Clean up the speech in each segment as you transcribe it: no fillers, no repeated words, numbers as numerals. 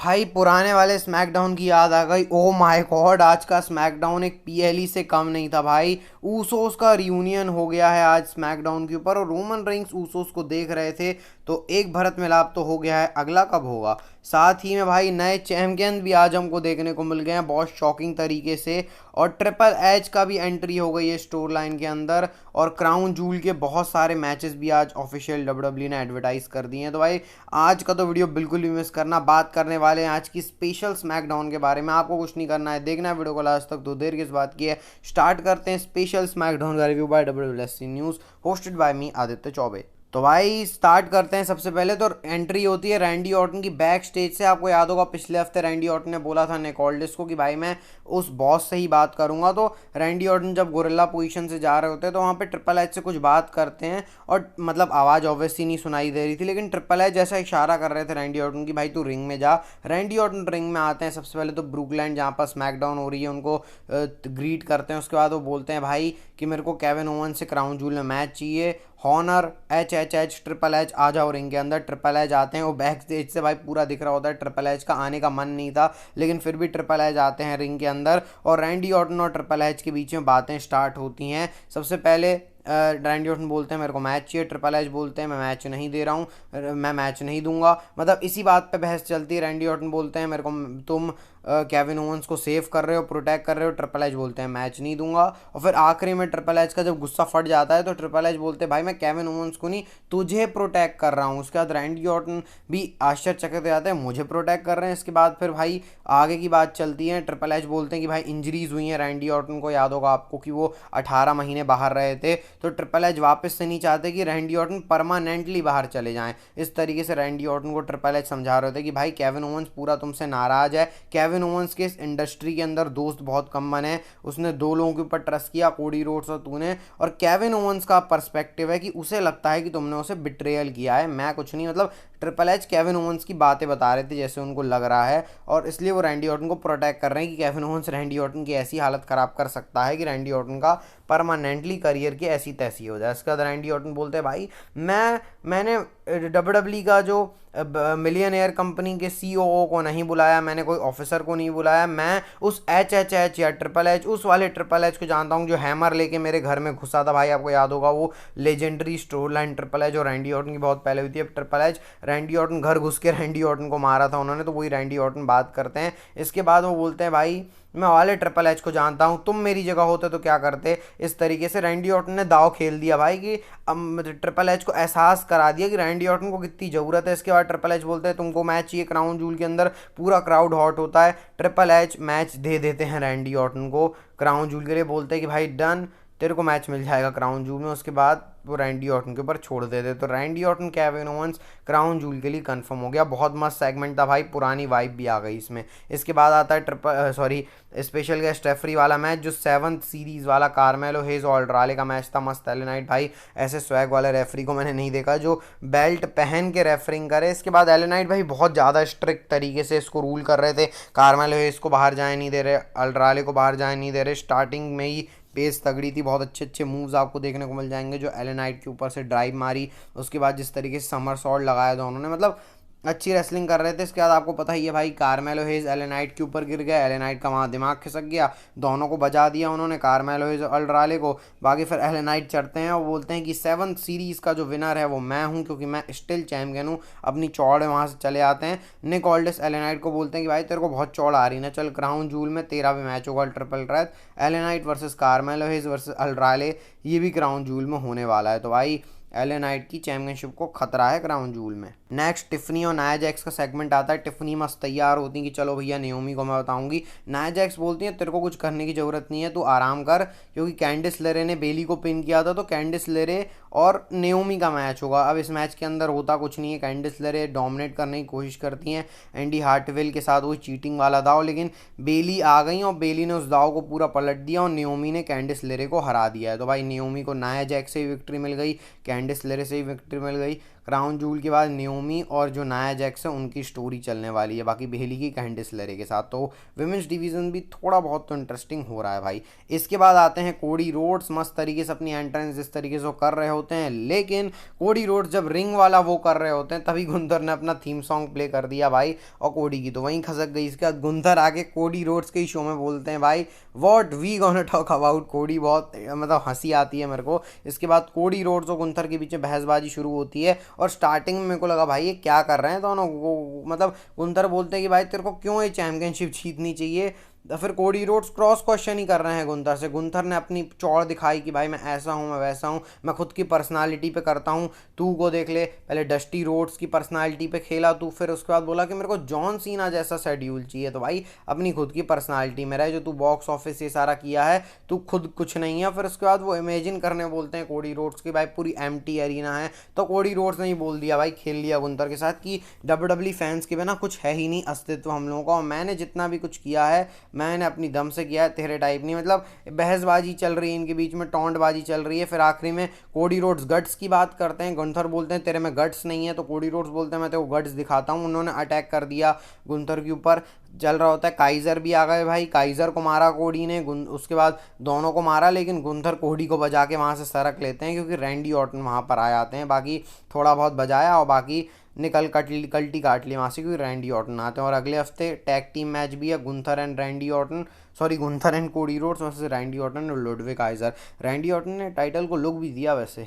भाई पुराने वाले स्मैकडाउन की याद आ गई। ओ माय गॉड, आज का स्मैकडाउन एक पीएलई से कम नहीं था भाई। ऊसोस का रियूनियन हो गया है आज स्मैकडाउन के ऊपर, और रोमन रेंस ऊसोस को देख रहे थे तो एक भरत मिलाप तो हो गया है, अगला कब होगा। साथ ही में भाई नए चैंपियन भी आज हमको देखने को मिल गए हैं बहुत शॉकिंग तरीके से, और ट्रिपल एच का भी एंट्री हो गई है स्टोर लाइन के अंदर, और क्राउन जूल के बहुत सारे मैचेस भी आज ऑफिशियल डब्ल्यूडब्ल्यू ने एडवर्टाइज कर दिए हैं। तो भाई आज का तो वीडियो बिल्कुल भी मिस करना। बात करने वाले हैं आज की स्पेशल स्मैकडाउन के बारे में। आपको कुछ नहीं करना है, देखना है वीडियो को लास्ट तक। तो देर किस बात की है, स्टार्ट करते हैं स्पेशल स्मैकडाउन का review by WWSC news, hosted by me Aditya Chaubey. तो भाई स्टार्ट करते हैं। सबसे पहले तो एंट्री होती है रैंडी ऑर्टन की बैक स्टेज से। आपको याद होगा पिछले हफ्ते रैंडी ऑर्टन ने बोला था निक ऑल्डिस को कि भाई मैं उस बॉस से ही बात करूंगा। तो रैंडी ऑर्टन जब गोरिल्ला पोजीशन से जा रहे होते हैं तो वहाँ पे ट्रिपल एच से कुछ बात करते हैं, और मतलब आवाज़ ऑब्वियसली नहीं सुनाई दे रही थी, लेकिन ट्रिपल एच जैसा इशारा कर रहे थे रैंडी ऑर्टन की भाई तू रिंग में जा। रैंडी ऑर्टन रिंग में आते हैं। सबसे पहले तो ब्रुकलैंड जहाँ पर स्मैकडाउन हो रही है उनको ग्रीट करते हैं। उसके बाद वो बोलते हैं भाई कि मेरे को केविन ओवन से क्राउन जूल में मैच चाहिए। Honour H H H triple H आ जाओ रिंग के अंदर। ट्रिपल एच आते हैं, वो बैक स्टेज से भाई पूरा दिख रहा होता है। ट्रिपल एच का आने का मन नहीं था, लेकिन फिर भी ट्रिपल एच आते हैं रिंग के अंदर, और रैंडी ऑर्टन और ट्रिपल एच के बीच में बातें स्टार्ट होती हैं। सबसे पहले रैंडी ऑर्टन बोलते हैं मेरे को मैच चाहिए। ट्रिपल एच बोलते हैं मैं मैच नहीं दे रहा हूँ, मैं मैच नहीं दूंगा। मतलब इसी बात पे बहस चलती है। रैंडी ऑर्टन बोलते हैं मेरे को तुम केविन ओवंस को सेव कर रहे हो, प्रोटेक्ट कर रहे हो। ट्रिपल एच बोलते हैं मैच नहीं दूंगा। और फिर आखिरी में ट्रिपल एच का जब गुस्सा फट जाता है तो ट्रिपल एच बोलते हैं भाई मैं केविन ओवंस को नहीं तुझे प्रोटेक्ट कर रहा हूँ। उसके बाद रैंडी ऑर्टन भी आश्चर्यचकित हो जाते हैं मुझे प्रोटेक्ट कर रहे हैं। इसके बाद फिर भाई आगे की बात चलती है। ट्रिपल एच बोलते हैं कि भाई इंजरीज हुई हैं रैंडी ऑर्टन को, याद होगा आपको कि वो 18 महीने बाहर रहे थे। तो ट्रिपल एच वापस से नहीं चाहते कि रैंडी ऑर्टन परमानेंटली बाहर चले जाएं। इस तरीके से रैंडी ऑर्टन को ट्रिपल एच समझा रहे थे कि भाई केविन ओवंस पूरा तुमसे नाराज है। केविन ओवंस के इस इंडस्ट्री के अंदर दोस्त बहुत कम बने। उसने दो लोगों के ऊपर ट्रस्ट किया, कोडी रोड्स और तूने। और केविन ओवंस का पर्सपेक्टिव है कि उसे लगता है कि तुमने उसे बिट्रेयल किया है, मैं कुछ नहीं। मतलब ट्रिपल एच केविन ओवंस की बातें बता रहे थे जैसे उनको लग रहा है, और इसलिए वो रैंडी ऑर्टन को प्रोटेक्ट कर रहे हैं कि केविन ओवंस रैंडी ऑर्टन की ऐसी हालत खराब कर सकता है कि रैंडी ऑर्टन का परमानेंटली करियर की ऐसी तैसी हो जाए। इसके बाद रैंडी ऑर्टन बोलते हैं भाई मैंने डब्ल्यूडब्ल्यू का जो मिलियनेयर कंपनी के सीईओ को नहीं बुलाया, मैंने कोई ऑफिसर को नहीं बुलाया। मैं उस एच एच एच या ट्रिपल एच, उस वाले ट्रिपल एच को जानता हूँ जो हैमर लेके मेरे घर में घुसा था। भाई आपको याद होगा वो legendary store line triple H जो रैंडी ऑर्टन की बहुत पहले हुई थी। अब ट्रिपल एच रैंडी ऑर्टन घर घुस के रैंडी ऑर्टन को मारा था उन्होंने, तो वही रैंडी ऑर्टन बात करते हैं। इसके बाद वो बोलते हैं भाई मैं वाले ट्रिपल एच को जानता हूँ, तुम मेरी जगह होते तो क्या करते। इस तरीके से रैंडी ऑर्टन ने दाव खेल दिया भाई कि ट्रिपल एच को एहसास करा दिया कि रैंडी ऑर्टन को कितनी ज़रूरत है। इसके बाद ट्रिपल एच बोलते हैं तुमको मैच चाहिए क्राउन जूल के अंदर। पूरा क्राउड हॉट होता है। ट्रिपल एच मैच दे देते हैं रैंडी ऑर्टन को क्राउन जूल के लिए। बोलते हैं कि भाई डन, तेरे को मैच मिल जाएगा क्राउन जूल में। उसके बाद वो रैंडी ऑर्टन के ऊपर छोड़ देते। तो Randy Orton Kevin Owens crown jewel के लिए कंफर्म हो गया। बहुत मस्त सेगमेंट था भाई, पुरानी वाइब भी आ गई इसमें। इसके बाद आता है स्पेशल गेस्ट रेफरी वाला मैच, जो 7th सीरीज वाला कार्मेलो हेज ऑल्ड्राले का मैच था। मस्त एले नाइट भाई, ऐसे स्वैग वाले रेफरी को मैंने नहीं देखा जो बेल्ट पहन के रेफरिंग करे। इसके बाद एले नाइट भाई बहुत ज़्यादा स्ट्रिक्ट तरीके से इसको रूल कर रहे थे। कार्मेलो हेज को बाहर जाए नहीं दे रहे, ऑल्ड्राले को बाहर जाए नहीं दे रहे। स्टार्टिंग में ही पेस तगड़ी थी, बहुत अच्छे अच्छे मूव्स आपको देखने को मिल जाएंगे। जो एले नाइट के ऊपर से ड्राइव मारी, उसके बाद जिस तरीके से समर सॉल्ट लगाया था उन्होंने, मतलब अच्छी रेसलिंग कर रहे थे। इसके बाद आपको पता ही है भाई कार्मेलो हेज एले नाइट के ऊपर गिर गया। एले नाइट का वहाँ दिमाग खिसक गया, दोनों को बजा दिया उन्होंने, कार्मेलो हेज और अल्ड्राले को। बाकी फिर एले नाइट चढ़ते हैं और बोलते हैं कि 7th सीरीज़ का जो विनर है वो मैं हूँ, क्योंकि मैं स्टिल चैम्पियन हूँ। अपनी चौड़ वहाँ से चले आते हैं। निक ऑल्डिस एले नाइट को बोलते हैं कि भाई तेरे को बहुत चौड़ आ रही ना, चल क्राउन जूल में तेरा भी मैच होगा triple threat, L A Knight versus Carmelo Hayes versus Andrade, ये भी क्राउन जूल में होने वाला है। तो भाई एले नाइट की चैंपियनशिप को खतरा है क्राउन जूल में। नेक्स्ट टिफनी और नाया जैक्स का सेगमेंट आता है। टिफनी मस्त तैयार होती है कि चलो भैया नेओमी को मैं बताऊंगी। नाया जैक्स बोलती है तेरे को कुछ करने की ज़रूरत नहीं है, तू आराम कर, क्योंकि कैंडिस लेरे ने बेली को पिन किया था। तो कैंडिस लेरे और नेओमी का मैच होगा। अब इस मैच के अंदर होता कुछ नहीं है। कैंडिस लेरे डोमिनेट करने की कोशिश करती हैं एंडी हार्टवेल के साथ, वही चीटिंग वाला दाव, लेकिन बेली आ गई और बेली ने उस दाव को पूरा पलट दिया और नेओमी ने कैंडिस लेरे को हरा दिया है। तो भाई नेओमी को नाया जैक्स से ही विक्ट्री मिल गई, कैंडिस लेरे से ही विक्ट्री मिल गई। क्राउन जूल के बाद न्योमी और जो नाया जैक्स है उनकी स्टोरी चलने वाली है, बाकी बेली की कैंडिस लेरे के साथ। तो विमेंस डिवीजन भी थोड़ा बहुत तो इंटरेस्टिंग हो रहा है भाई। इसके बाद आते हैं कोडी रोड्स, मस्त तरीके से अपनी एंट्रेंस इस तरीके से वो कर रहे होते हैं, लेकिन कोडी रोड्स जब रिंग वाला वो कर रहे होते हैं तभी गुंथर ने अपना थीम सॉन्ग प्ले कर दिया भाई, और कोडी की तो वहीं खसक गई। इसके बाद गुंथर आके कोडी रोड्स के ही शो में बोलते हैं भाई what we gonna talk about Cody, बहुत मतलब हंसी आती है मेरे को। इसके बाद कोडी रोड्स और गुंथर के बीच में बहसबाजी शुरू होती है, और स्टार्टिंग में मेरे को लगा भाई ये क्या कर रहे हैं दोनों को, मतलब गुंथर बोलते हैं कि भाई तेरे को क्यों ये चैंपियनशिप जीतनी चाहिए, तो फिर कोडी रोड्स क्रॉस क्वेश्चन ही कर रहे हैं गुंथर से। गुंथर ने अपनी चौड़ दिखाई कि भाई मैं ऐसा हूँ, मैं वैसा हूँ, मैं खुद की पर्सनालिटी पे करता हूँ, तू को देख ले। पहले डस्टी रोड्स की पर्सनालिटी पे खेला तू, फिर उसके बाद बोला कि मेरे को जॉन सीना जैसा शेड्यूल चाहिए। तो भाई अपनी खुद की पर्सनालिटी में रहे, जो तू बॉक्स ऑफिस ये सारा किया है तू खुद कुछ नहीं है। फिर उसके बाद वो इमेजिन करने बोलते हैं कोडी रोड्स की भाई पूरी एम्प्टी एरिना है, तो कोडी रोड्स ने ही बोल दिया भाई, खेल लिया गुंथर के साथ कि डब्ल्यूडब्ल्यूई फैंस के बिना कुछ है ही नहीं अस्तित्व हम लोगों का, और मैंने जितना भी कुछ किया है मैंने अपनी दम से किया है, तेरे टाइप नहीं। मतलब बहसबाजी चल रही है इनके बीच में, टॉन्टबाजी चल रही है। फिर आखिरी में कोडी रोड्स गट्स की बात करते हैं, गुंथर बोलते हैं तेरे में गट्स नहीं है, तो कोडी रोड्स बोलते हैं मैं तेरे को गट्स दिखाता हूँ। उन्होंने अटैक कर दिया गुंथर के ऊपर, चल रहा होता है। काइजर भी आ गए भाई, काइजर को मारा कोडी ने, उसके बाद दोनों को मारा, लेकिन गुंथर कोडी को बजा के वहाँ से सरक लेते हैं क्योंकि रैंडी ऑर्टन वहाँ पर आ जाते हैं। बाकी थोड़ा बहुत बजाया और बाकी कल्टी काट ली वहाँ से क्योंकि रैंडी ऑर्टन आते हैं। और अगले हफ्ते टैग टीम मैच भी है, Gunther and Randy Orton, sorry Gunther and Cody Rhodes versus Randy Orton और लुडविग काइजर। रैंडी ऑर्टन ने टाइटल को लुक भी दिया वैसे।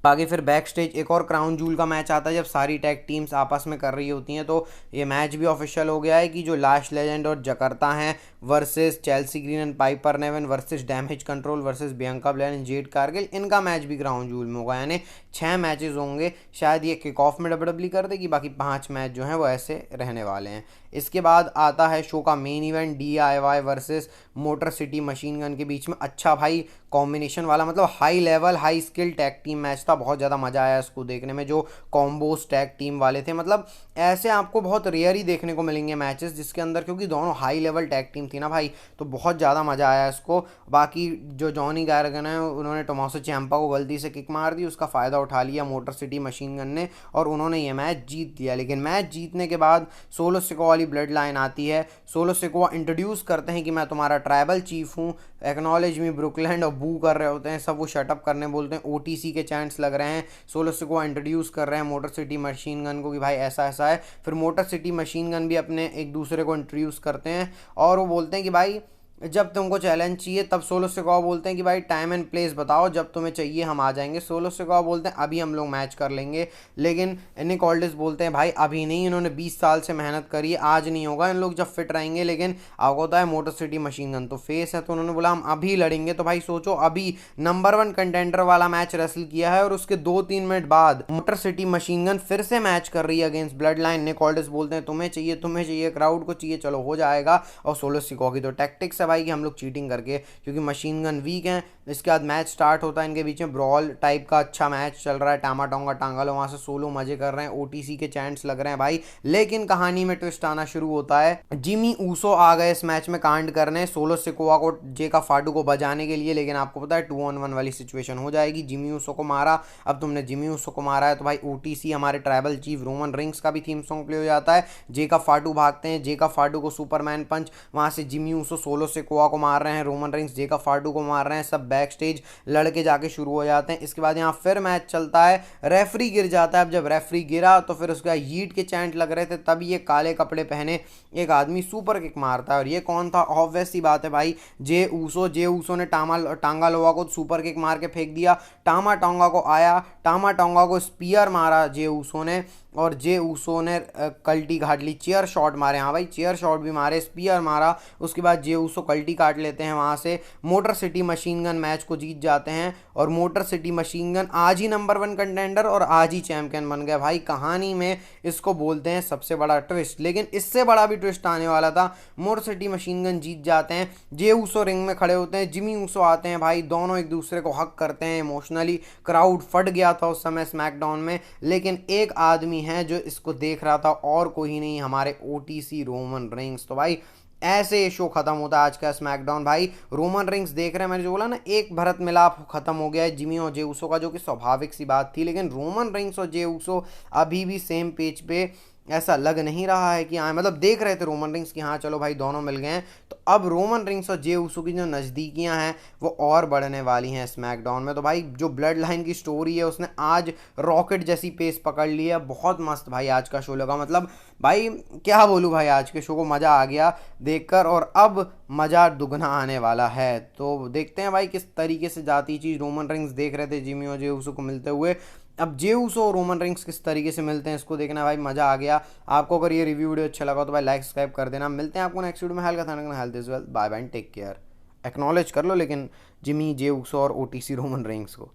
आगे फिर बैक स्टेज एक और क्राउन जूल का मैच आता है जब सारी टैग टीम्स आपस में कर रही होती हैं, तो ये मैच भी ऑफिशियल हो गया है कि जो लास्ट लेजेंड और जकर्ता हैं versus Chelsea Green and Piper Niven versus Damage Control versus Bianca Belair and Jade Cargill, इनका मैच भी क्राउन जूल में होगा। यानी 6 मैचेस होंगे, शायद ये किक ऑफ में डब्ल्यूडब्ल्यूई कर देगी, बाकी 5 मैच जो हैं वो ऐसे रहने वाले हैं। इसके बाद आता है शो का main event, DIY versus motor city machine gun के बीच में। अच्छा भाई कॉम्बिनेशन वाला, मतलब high level high skill tag team match था, बहुत ज़्यादा मज़ा आया इसको देखने में। जो कॉम्बोस टैग टीम वाले थे, मतलब ऐसे आपको बहुत रेयर ही देखने को मिलेंगे मैचेस जिसके अंदर, क्योंकि दोनों हाई लेवल टैग टीम थी ना भाई, तो बहुत ज़्यादा मज़ा आया इसको। बाकी जो जॉनी गार्गन है उन्होंने टोमासो चैम्पा को गलती से किक मार दी, उसका फ़ायदा उठा लिया मोटर सिटी मशीन गन ने और उन्होंने ये मैच जीत लिया। लेकिन मैच जीतने के बाद सोलो सिकोआ वाली ब्लड लाइन आती है, सोलो सिकोआ इंट्रोड्यूस करते हैं कि मैं तुम्हारा ट्राइबल चीफ हूँ, एक्नॉलेज मी ब्रुकलैंड, और बू कर रहे होते हैं सब, वो शटअप करने बोलते हैं, OTC के चैंट्स लग रहे हैं। सोलो सिकोआ इंट्रोड्यूस कर रहे हैं मोटर सिटी मशीन गन को कि भाई ऐसा ऐसा है। फिर मोटर सिटी मशीन गन भी अपने एक दूसरे को इंट्रोड्यूस करते हैं और वो बोलते हैं कि भाई जब तुमको चैलेंज चाहिए, तब सोलो सिकोआ बोलते हैं कि भाई टाइम एंड प्लेस बताओ, जब तुम्हें चाहिए हम आ जाएंगे। सोलो सिकोआ बोलते हैं अभी हम लोग मैच कर लेंगे, लेकिन निक ऑल्डिस बोलते हैं भाई अभी नहीं, इन्होंने 20 साल से मेहनत करी है, आज नहीं होगा, इन लोग जब फिट रहेंगे। लेकिन आपको होता है मोटर सिटी मशीन गन तो फेस है, तो उन्होंने बोला हम अभी लड़ेंगे। तो भाई सोचो अभी नंबर 1 कंटेंडर वाला मैच रेसल किया है और उसके 2-3 मिनट बाद मोटर सिटी मशीन गन फिर से मैच कर रही है अगेंस्ट ब्लड लाइन। निक ऑल्डिस बोलते हैं तुम्हें चाहिए, क्राउड को चाहिए, चलो हो जाएगा। और सोलो सिकोआ की तो टैक्टिक्स है भाई कि हम लोग चीटिंग करके, क्योंकि मशीन गन वीक हैं। इसके बाद मैच स्टार्ट होता है इनके बीच में, ब्रॉल टाइप का अच्छा मैच चल रहा है, टामा टोंगा टांगल, वहां से सोलो मजे कर रहे हैं, OTC के चैंट्स लग रहे हैं भाई। लेकिन कहानी में ट्विस्ट आना शुरू होता है, जिमी ऊसो आ गए इस मैच में कांड करने सोलो सिकोआ को, जेका फाडू को बजाने के लिए। लेकिन आपको पता है 2-on-1 वाली सिचुएशन हो जाएगी, जिमी ऊसो को मारा। अब तुमने जिमी ऊसो को मारा है तो भाई OTC हमारे ट्राइबल चीफ रोमन रिंग्स का भी थीम सॉन्ग प्ले हो जाता है। जेका फाडू भागते हैं, जेका फाडू को सुपरमैन पंच, वहां से जिमी ऊसो सोलो सिकोआ को मार रहे हैं, रोमन रिंग्स जेका फाडू को मार रहे हैं, सब बैक स्टेज लड़के जाके शुरू हो जाते हैं। इसके बाद यहाँ फिर मैच चलता है, रेफरी गिर जाता है। अब जब रेफरी गिरा तो फिर उसका यीट के चैंट लग रहे थे, तब ये काले कपड़े पहने एक आदमी सुपर किक मारता है। और ये कौन था? ऑब्वियस सी बात है भाई, जे ऊसो ने टांगा लोआ को सुपर किक मार के फेंक दिया। टामा टोंगा को आया, टामा टोंगा को स्पीयर मारा जे ऊसो ने, और जे ऊसो ने कल्टी काट ली, चेयर शॉट मारे। हाँ भाई चेयर शॉट भी मारे, स्पीयर मारा। उसके बाद जे ऊसो कल्टी काट लेते हैं वहाँ से, motor city machine gun match को जीत जाते हैं। और मोटर सिटी मशीन गन आज ही नंबर 1 कंटेंडर और आज ही चैंपियन बन गए भाई। कहानी में इसको बोलते हैं सबसे बड़ा ट्विस्ट, लेकिन इससे बड़ा भी ट्विस्ट आने वाला था। मोटर सिटी मशीन गन जीत जाते हैं, जे ऊसो रिंग में खड़े होते हैं, जिमी ऊसो आते हैं भाई, दोनों एक दूसरे को हक करते हैं इमोशनली। क्राउड फट गया था उस समय स्मैकडाउन में, लेकिन एक आदमी है जो इसको देख रहा था और कोई नहीं, हमारे OTC रोमन रिंग्स। तो भाई ऐसे ये शो खत्म होता है आज का स्मैकडाउन भाई। रोमन रिंग्स देख रहे हैं, मैंने जो बोला ना, एक भरत मिलाप खत्म हो गया है जिमी और जे उसो का, जो कि स्वाभाविक सी बात थी, लेकिन रोमन रिंग्स और जे उसो अभी भी सेम पेज पे ऐसा लग नहीं रहा है कि हाँ, मतलब देख रहे थे रोमन रिंग्स कि हाँ चलो भाई दोनों मिल गए हैं, तो अब रोमन रिंग्स और जे उसो की जो नज़दीकियां हैं वो और बढ़ने वाली हैं स्मैकडाउन में। तो भाई जो ब्लड लाइन की स्टोरी है उसने आज रॉकेट जैसी पेस पकड़ ली है। बहुत मस्त भाई आज का शो लगा, मतलब भाई क्या बोलूँ भाई, आज के शो को मज़ा आ गया देखकर, और अब मज़ा दुगना आने वाला है। तो देखते हैं भाई किस तरीके से जाती चीज़। रोमन रिंग्स देख रहे थे जिमी और जे उसो को मिलते हुए, अब जे उसो और रोमन रिंग्स किस तरीके से मिलते हैं इसको देखना भाई, मज़ा आ गया। आपको अगर ये रिव्यू वीडियो अच्छा लगा तो भाई लाइक सब्सक्राइब कर देना। मिलते हैं आपको नेक्स्ट वीडियो में। हेल्थ का health is well, bye bye, take care. Acknowledge कर लो लेकिन जिमी जे उसो और ओटीसी रोमन रिंग्स को।